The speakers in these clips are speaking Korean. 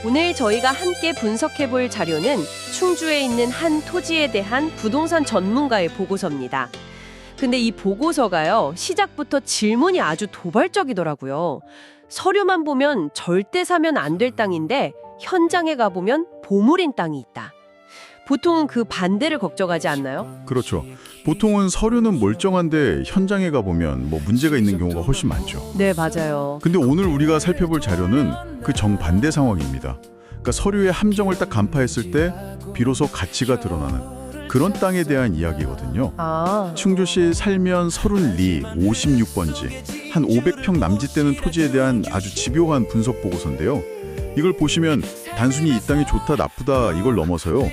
오늘 저희가 함께 분석해 볼 자료는 충주에 있는 한 토지에 대한 부동산 전문가의 보고서입니다. 근데 이 보고서가요, 시작부터 질문이 아주 도발적이더라고요. 서류만 보면 절대 사면 안 될 땅인데 현장에 가보면 보물인 땅이 있다. 보통 그 반대를 걱정하지 않나요? 그렇죠. 보통은 서류는 멀쩡한데 현장에 가보면 문제가 있는 경우가 훨씬 많죠. 네, 맞아요. 근데 오늘 우리가 살펴볼 자료는 그 정반대 상황입니다. 그러니까 서류의 함정을 딱 간파했을 때 비로소 가치가 드러나는 그런 땅에 대한 이야기거든요. 충주시 살면 서른리 56번지 한 500평 남짓되는 토지에 대한 아주 집요한 분석 보고서인데요. 이걸 보시면 단순히 이 땅이 좋다 나쁘다 이걸 넘어서요,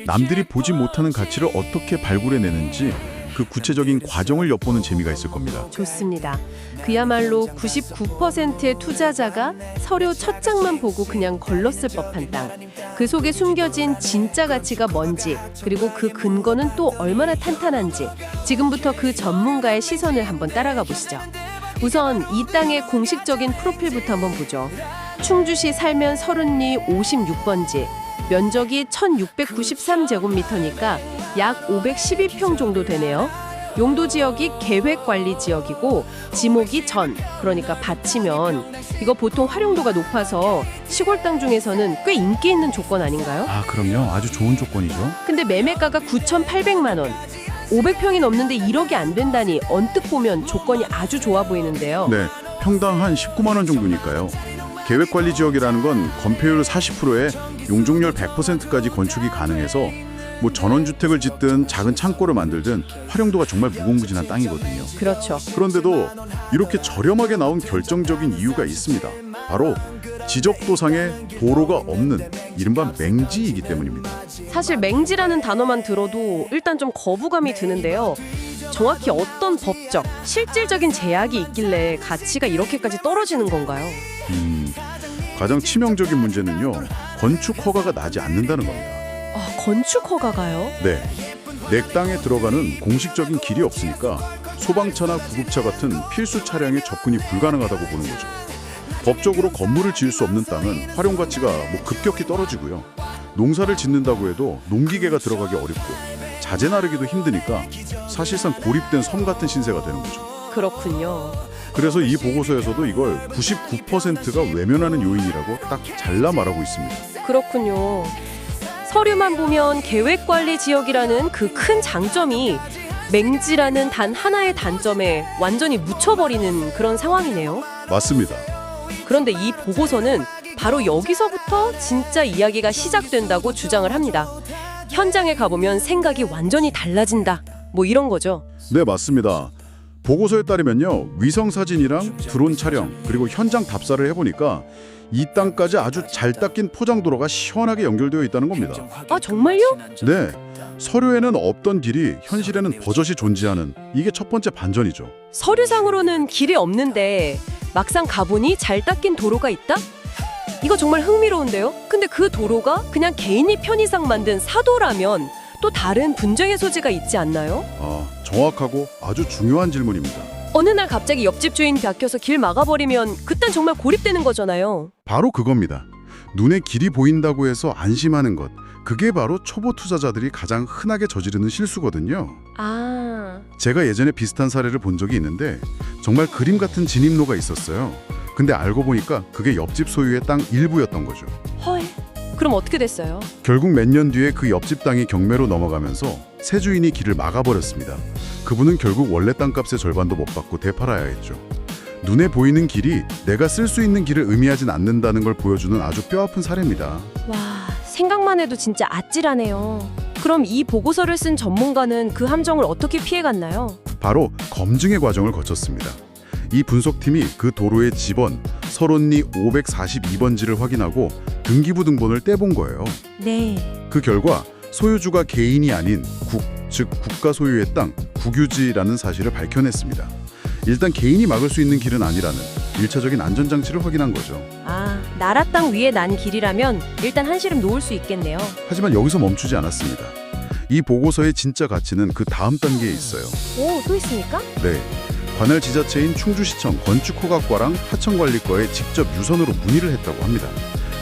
남들이 보지 못하는 가치를 어떻게 발굴해내는지 그 구체적인 과정을 엿보는 재미가 있을 겁니다. 좋습니다. 그야말로 99%의 투자자가 서류 첫 장만 보고 그냥 걸렀을 법한 땅. 그 속에 숨겨진 진짜 가치가 뭔지, 그리고 그 근거는 또 얼마나 탄탄한지 지금부터 그 전문가의 시선을 한번 따라가 보시죠. 우선 이 땅의 공식적인 프로필부터 한번 보죠. 충주시 살면 서른리 56번지, 면적이 1693제곱미터니까 약 512평 정도 되네요. 용도 지역이 계획관리지역이고 지목이 전, 그러니까 밭이면 이거 보통 활용도가 높아서 시골 땅 중에서는 꽤 인기 있는 조건 아닌가요? 그럼요. 아주 좋은 조건이죠. 근데 매매가가 9,800만 원. 500평이 넘는데 1억이 안 된다니 언뜻 보면 조건이 아주 좋아 보이는데요. 네, 평당 한 19만 원 정도니까요. 계획관리지역이라는 건 건폐율 40%에 용적률 100%까지 건축이 가능해서 전원주택을 짓든 작은 창고를 만들든 활용도가 정말 무궁무진한 땅이거든요. 그렇죠. 그런데도 이렇게 저렴하게 나온 결정적인 이유가 있습니다. 바로 지적도상에 도로가 없는 이른바 맹지이기 때문입니다. 사실 맹지라는 단어만 들어도 일단 좀 거부감이 드는데요. 정확히 어떤 법적, 실질적인 제약이 있길래 가치가 이렇게까지 떨어지는 건가요? 가장 치명적인 문제는요, 건축 허가가 나지 않는다는 겁니다. 건축 허가가요? 네, 내 땅에 들어가는 공식적인 길이 없으니까 소방차나 구급차 같은 필수 차량의 접근이 불가능하다고 보는 거죠. 법적으로 건물을 지을 수 없는 땅은 활용 가치가 급격히 떨어지고요. 농사를 짓는다고 해도 농기계가 들어가기 어렵고 자재 나르기도 힘드니까 사실상 고립된 섬 같은 신세가 되는 거죠. 그렇군요. 그래서 이 보고서에서도 이걸 99%가 외면하는 요인이라고 딱 잘라 말하고 있습니다. 그렇군요. 서류만 보면 계획관리 지역이라는 그 큰 장점이 맹지라는 단 하나의 단점에 완전히 묻혀버리는 그런 상황이네요. 맞습니다. 그런데 이 보고서는 바로 여기서부터 진짜 이야기가 시작된다고 주장을 합니다. 현장에 가보면 생각이 완전히 달라진다. 이런 거죠. 네, 맞습니다. 보고서에 따르면요, 위성사진이랑 드론 촬영 그리고 현장 답사를 해보니까 이 땅까지 아주 잘 닦인 포장도로가 시원하게 연결되어 있다는 겁니다. 정말요? 네, 서류에는 없던 길이 현실에는 버젓이 존재하는 이게 첫 번째 반전이죠. 서류상으로는 길이 없는데 막상 가보니 잘 닦인 도로가 있다? 이거 정말 흥미로운데요? 근데 그 도로가 그냥 개인이 편의상 만든 사도라면 또 다른 분쟁의 소지가 있지 않나요? 정확하고 아주 중요한 질문입니다. 어느 날 갑자기 옆집 주인 바뀌어서 길 막아버리면 그땐 정말 고립되는 거잖아요. 바로 그겁니다. 눈에 길이 보인다고 해서 안심하는 것, 그게 바로 초보 투자자들이 가장 흔하게 저지르는 실수거든요. 제가 예전에 비슷한 사례를 본 적이 있는데 정말 그림 같은 진입로가 있었어요. 근데 알고 보니까 그게 옆집 소유의 땅 일부였던 거죠. 헐, 그럼 어떻게 됐어요? 결국 몇 년 뒤에 그 옆집 땅이 경매로 넘어가면서 새 주인이 길을 막아버렸습니다. 그분은 결국 원래 땅값의 절반도 못 받고 되팔아야 했죠. 눈에 보이는 길이 내가 쓸 수 있는 길을 의미하진 않는다는 걸 보여주는 아주 뼈아픈 사례입니다. 와, 생각만 해도 진짜 아찔하네요. 그럼 이 보고서를 쓴 전문가는 그 함정을 어떻게 피해갔나요? 바로 검증의 과정을 거쳤습니다. 이 분석팀이 그 도로의 지번 서론리 542번지를 확인하고 등기부 등본을 떼본 거예요. 네. 그 결과 소유주가 개인이 아닌 즉 국가 소유의 땅, 국유지라는 사실을 밝혀냈습니다. 일단 개인이 막을 수 있는 길은 아니라는 1차적인 안전장치를 확인한 거죠. 나라 땅 위에 난 길이라면 일단 한시름 놓을 수 있겠네요. 하지만 여기서 멈추지 않았습니다. 이 보고서의 진짜 가치는 그 다음 단계에 있어요. 또 있습니까? 네, 관할 지자체인 충주시청 건축허가과랑 하청관리과에 직접 유선으로 문의를 했다고 합니다.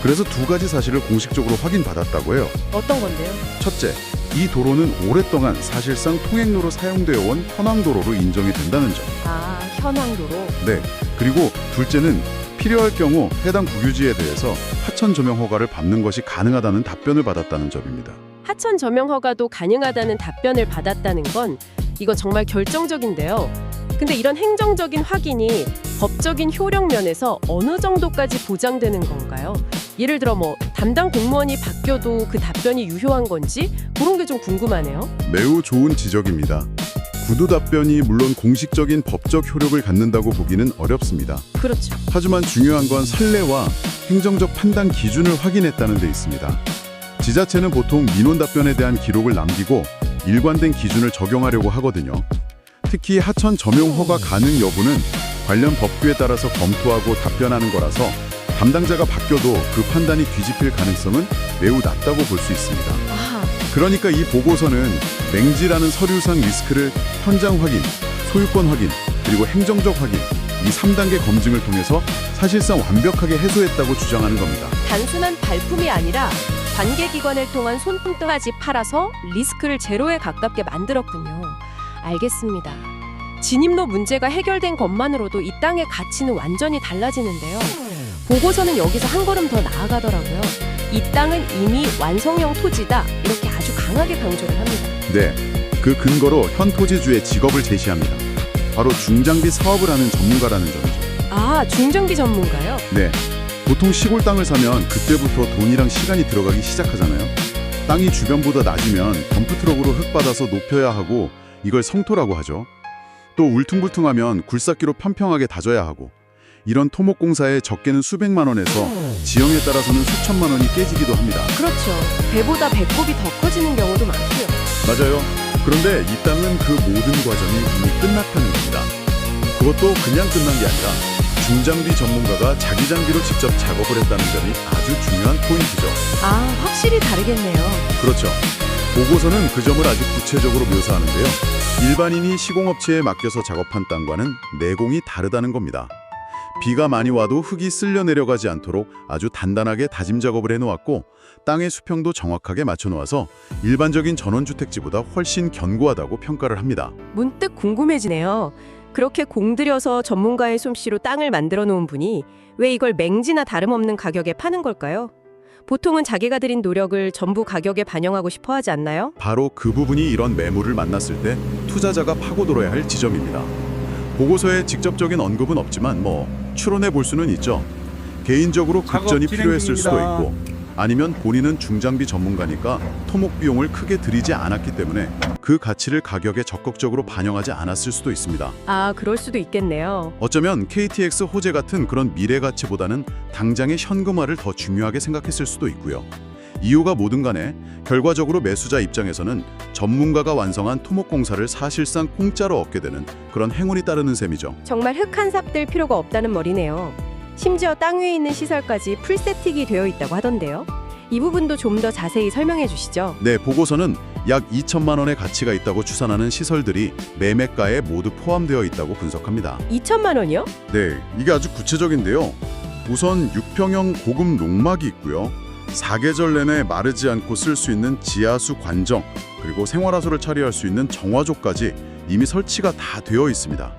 그래서 두 가지 사실을 공식적으로 확인받았다고 해요. 어떤 건데요? 첫째, 이 도로는 오랫동안 사실상 통행로로 사용되어 온 현황도로로 인정이 된다는 점. 아, 현황도로. 네. 그리고 둘째는 필요할 경우 해당 국유지에 대해서 하천 조명 허가를 받는 것이 가능하다는 답변을 받았다는 점입니다. 하천 조명 허가도 가능하다는 답변을 받았다는 건 이거 정말 결정적인데요. 근데 이런 행정적인 확인이 법적인 효력 면에서 어느 정도까지 보장되는 건가요? 예를 들어 담당 공무원이 바뀌어도 그 답변이 유효한 건지 그런 게 좀 궁금하네요. 매우 좋은 지적입니다. 구두 답변이 물론 공식적인 법적 효력을 갖는다고 보기는 어렵습니다. 그렇죠. 하지만 중요한 건 선례와 행정적 판단 기준을 확인했다는 데 있습니다. 지자체는 보통 민원 답변에 대한 기록을 남기고 일관된 기준을 적용하려고 하거든요. 특히 하천 점용 허가 가능 여부는 관련 법규에 따라서 검토하고 답변하는 거라서 담당자가 바뀌어도 그 판단이 뒤집힐 가능성은 매우 낮다고 볼 수 있습니다. 그러니까 이 보고서는 맹지라는 서류상 리스크를 현장 확인, 소유권 확인, 그리고 행정적 확인 이 3단계 검증을 통해서 사실상 완벽하게 해소했다고 주장하는 겁니다. 단순한 발품이 아니라 관계기관을 통한 손등까지 팔아서 리스크를 제로에 가깝게 만들었군요. 알겠습니다. 진입로 문제가 해결된 것만으로도 이 땅의 가치는 완전히 달라지는데요. 보고서는 여기서 한 걸음 더 나아가더라고요. 이 땅은 이미 완성형 토지다 이렇게 아주 강하게 강조를 합니다. 네, 그 근거로 현 토지주의 직업을 제시합니다. 바로 중장비 사업을 하는 전문가라는 점이죠. 아, 중장비 전문가요? 네, 보통 시골 땅을 사면 그때부터 돈이랑 시간이 들어가기 시작하잖아요. 땅이 주변보다 낮으면 덤프트럭으로 흙 받아서 높여야 하고 이걸 성토라고 하죠. 또 울퉁불퉁하면 굴삭기로 평평하게 다져야 하고 이런 토목공사에 적게는 수백만 원에서 지형에 따라서는 수천만 원이 깨지기도 합니다. 그렇죠. 배보다 배꼽이 더 커지는 경우도 많고요. 맞아요. 그런데 이 땅은 그 모든 과정이 이미 끝났다는 겁니다. 그것도 그냥 끝난 게 아니라 중장비 전문가가 자기 장비로 직접 작업을 했다는 점이 아주 중요한 포인트죠. 아, 확실히 다르겠네요. 그렇죠. 보고서는 그 점을 아주 구체적으로 묘사하는데요. 일반인이 시공업체에 맡겨서 작업한 땅과는 내공이 다르다는 겁니다. 비가 많이 와도 흙이 쓸려 내려가지 않도록 아주 단단하게 다짐 작업을 해놓았고 땅의 수평도 정확하게 맞춰놓아서 일반적인 전원주택지보다 훨씬 견고하다고 평가를 합니다. 문득 궁금해지네요. 그렇게 공들여서 전문가의 솜씨로 땅을 만들어 놓은 분이 왜 이걸 맹지나 다름없는 가격에 파는 걸까요? 보통은 자기가 들인 노력을 전부 가격에 반영하고 싶어 하지 않나요? 바로 그 부분이 이런 매물을 만났을 때 투자자가 파고들어야 할 지점입니다. 보고서에 직접적인 언급은 없지만 추론해 볼 수는 있죠. 개인적으로 급전이 필요했을 수도 있고 아니면 본인은 중장비 전문가니까 토목 비용을 크게 들이지 않았기 때문에 그 가치를 가격에 적극적으로 반영하지 않았을 수도 있습니다. 아, 그럴 수도 있겠네요. 어쩌면 KTX 호재 같은 그런 미래 가치보다는 당장의 현금화를 더 중요하게 생각했을 수도 있고요. 이유가 뭐든 간에 결과적으로 매수자 입장에서는 전문가가 완성한 토목공사를 사실상 공짜로 얻게 되는 그런 행운이 따르는 셈이죠. 정말 흙 한 삽 될 필요가 없다는 머리네요. 심지어 땅 위에 있는 시설까지 풀세팅이 되어 있다고 하던데요. 이 부분도 좀 더 자세히 설명해 주시죠. 네, 보고서는 약 2천만 원의 가치가 있다고 추산하는 시설들이 매매가에 모두 포함되어 있다고 분석합니다. 2천만 원이요? 네, 이게 아주 구체적인데요. 우선 6평형 고급 농막이 있고요. 사계절 내내 마르지 않고 쓸 수 있는 지하수 관정, 그리고 생활하수를 처리할 수 있는 정화조까지 이미 설치가 다 되어 있습니다.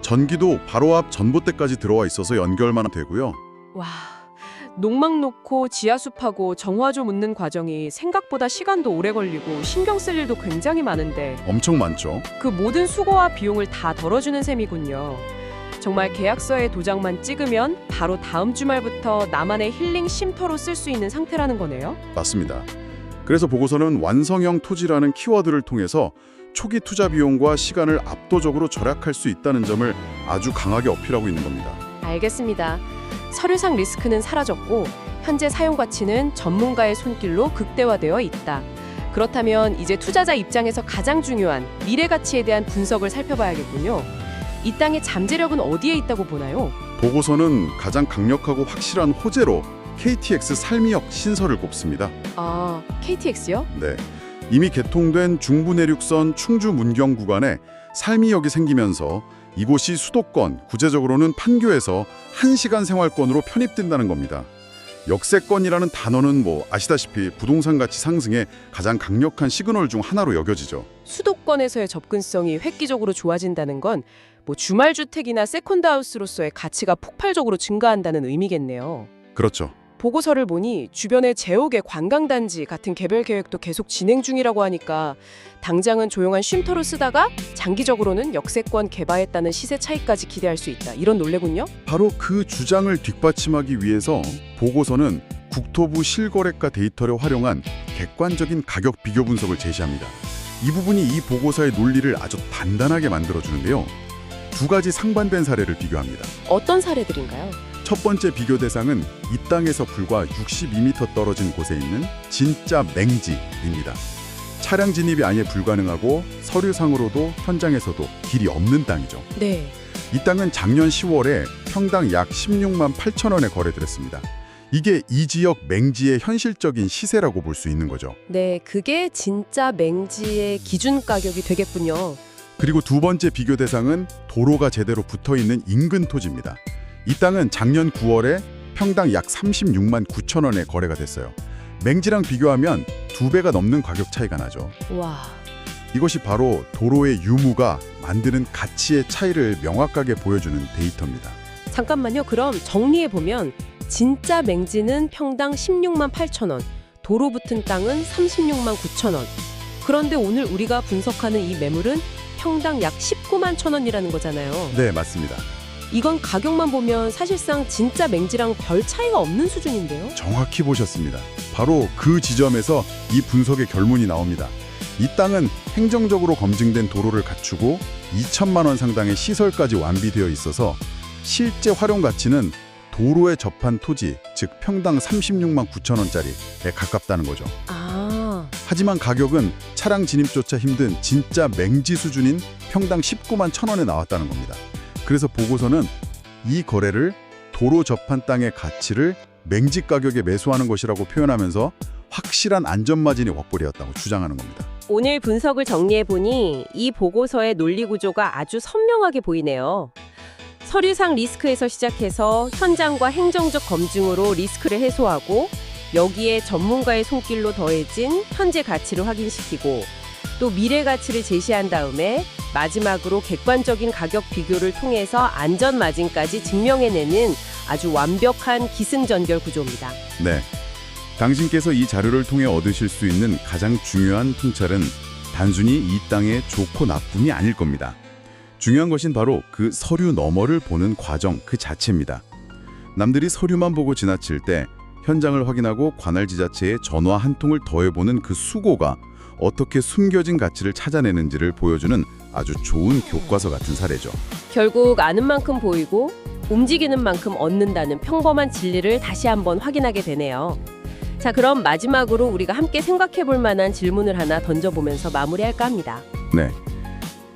전기도 바로 앞 전봇대까지 들어와 있어서 연결만 되고요. 와, 농막 놓고 지하수 파고 정화조 묻는 과정이 생각보다 시간도 오래 걸리고 신경 쓸 일도 굉장히 많은데 엄청 많죠. 그 모든 수고와 비용을 다 덜어주는 셈이군요. 정말 계약서에 도장만 찍으면 바로 다음 주말부터 나만의 힐링 쉼터로 쓸 수 있는 상태라는 거네요. 맞습니다. 그래서 보고서는 완성형 토지라는 키워드를 통해서 초기 투자 비용과 시간을 압도적으로 절약할 수 있다는 점을 아주 강하게 어필하고 있는 겁니다. 알겠습니다. 서류상 리스크는 사라졌고 현재 사용 가치는 전문가의 손길로 극대화되어 있다. 그렇다면 이제 투자자 입장에서 가장 중요한 미래 가치에 대한 분석을 살펴봐야겠군요. 이 땅의 잠재력은 어디에 있다고 보나요? 보고서는 가장 강력하고 확실한 호재로 KTX 살미역 신설을 꼽습니다. 아, KTX요? 네, 이미 개통된 중부내륙선 충주 문경 구간에 살미역이 생기면서 이곳이 수도권, 구체적으로는 판교에서 1시간 생활권으로 편입된다는 겁니다. 역세권이라는 단어는 아시다시피 부동산 가치 상승의 가장 강력한 시그널 중 하나로 여겨지죠. 수도권에서의 접근성이 획기적으로 좋아진다는 건 주말 주택이나 세컨드하우스로서의 가치가 폭발적으로 증가한다는 의미겠네요. 그렇죠. 보고서를 보니 주변의 제옥의 관광단지 같은 개별 계획도 계속 진행 중이라고 하니까 당장은 조용한 쉼터로 쓰다가 장기적으로는 역세권 개발했다는 시세 차이까지 기대할 수 있다. 이런 논리군요. 바로 그 주장을 뒷받침하기 위해서 보고서는 국토부 실거래가 데이터를 활용한 객관적인 가격 비교 분석을 제시합니다. 이 부분이 이 보고서의 논리를 아주 단단하게 만들어주는데요. 두 가지 상반된 사례를 비교합니다. 어떤 사례들인가요? 첫 번째 비교 대상은 이 땅에서 불과 62m 떨어진 곳에 있는 진짜 맹지입니다. 차량 진입이 아예 불가능하고 서류상으로도 현장에서도 길이 없는 땅이죠. 네. 이 땅은 작년 10월에 평당 약 16만 8천 원에 거래됐습니다. 이게 이 지역 맹지의 현실적인 시세라고 볼 수 있는 거죠. 네, 그게 진짜 맹지의 기준 가격이 되겠군요. 그리고 두 번째 비교 대상은 도로가 제대로 붙어있는 인근 토지입니다. 이 땅은 작년 9월에 평당 약 36만 9천 원에 거래가 됐어요. 맹지랑 비교하면 2배가 넘는 가격 차이가 나죠. 와. 이것이 바로 도로의 유무가 만드는 가치의 차이를 명확하게 보여주는 데이터입니다. 잠깐만요. 그럼 정리해보면 진짜 맹지는 평당 16만 8천 원, 도로 붙은 땅은 36만 9천 원. 그런데 오늘 우리가 분석하는 이 매물은 평당 약 19만 천 원이라는 거잖아요. 네, 맞습니다. 이건 가격만 보면 사실상 진짜 맹지랑 별 차이가 없는 수준인데요. 정확히 보셨습니다. 바로 그 지점에서 이 분석의 결론이 나옵니다. 이 땅은 행정적으로 검증된 도로를 갖추고 2천만 원 상당의 시설까지 완비되어 있어서 실제 활용 가치는 도로에 접한 토지, 즉 평당 36만 9천 원짜리에 가깝다는 거죠. 하지만 가격은 차량 진입조차 힘든 진짜 맹지 수준인 평당 19만 천 원에 나왔다는 겁니다. 그래서 보고서는 이 거래를 도로 접한 땅의 가치를 맹지 가격에 매수하는 것이라고 표현하면서 확실한 안전마진이 확보되었다고 주장하는 겁니다. 오늘 분석을 정리해보니 이 보고서의 논리 구조가 아주 선명하게 보이네요. 서류상 리스크에서 시작해서 현장과 행정적 검증으로 리스크를 해소하고 여기에 전문가의 손길로 더해진 현재 가치를 확인시키고 또 미래 가치를 제시한 다음에 마지막으로 객관적인 가격 비교를 통해서 안전 마진까지 증명해내는 아주 완벽한 기승전결 구조입니다. 네, 당신께서 이 자료를 통해 얻으실 수 있는 가장 중요한 통찰은 단순히 이 땅의 좋고 나쁨이 아닐 겁니다. 중요한 것은 바로 그 서류 너머를 보는 과정 그 자체입니다. 남들이 서류만 보고 지나칠 때 현장을 확인하고 관할 지자체에 전화 한 통을 더해보는 그 수고가 어떻게 숨겨진 가치를 찾아내는지를 보여주는 아주 좋은 교과서 같은 사례죠. 결국 아는 만큼 보이고 움직이는 만큼 얻는다는 평범한 진리를 다시 한번 확인하게 되네요. 자, 그럼 마지막으로 우리가 함께 생각해 볼 만한 질문을 하나 던져보면서 마무리할까 합니다. 네,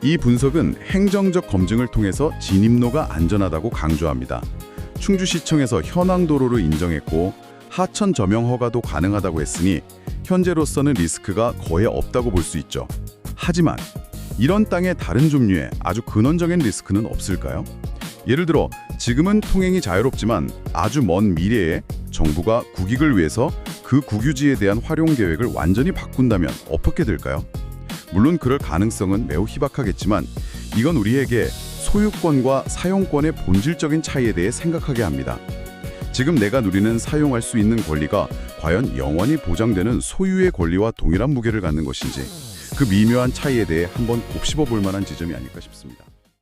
이 분석은 행정적 검증을 통해서 진입로가 안전하다고 강조합니다. 충주시청에서 현황도로를 인정했고 하천 점용 허가도 가능하다고 했으니 현재로서는 리스크가 거의 없다고 볼 수 있죠. 하지만 이런 땅의 다른 종류의 아주 근원적인 리스크는 없을까요? 예를 들어 지금은 통행이 자유롭지만 아주 먼 미래에 정부가 국익을 위해서 그 국유지에 대한 활용 계획을 완전히 바꾼다면 어떻게 될까요? 물론 그럴 가능성은 매우 희박하겠지만 이건 우리에게 소유권과 사용권의 본질적인 차이에 대해 생각하게 합니다. 지금 내가 누리는 사용할 수 있는 권리가 과연 영원히 보장되는 소유의 권리와 동일한 무게를 갖는 것인지 그 미묘한 차이에 대해 한번 곱씹어 볼 만한 지점이 아닐까 싶습니다.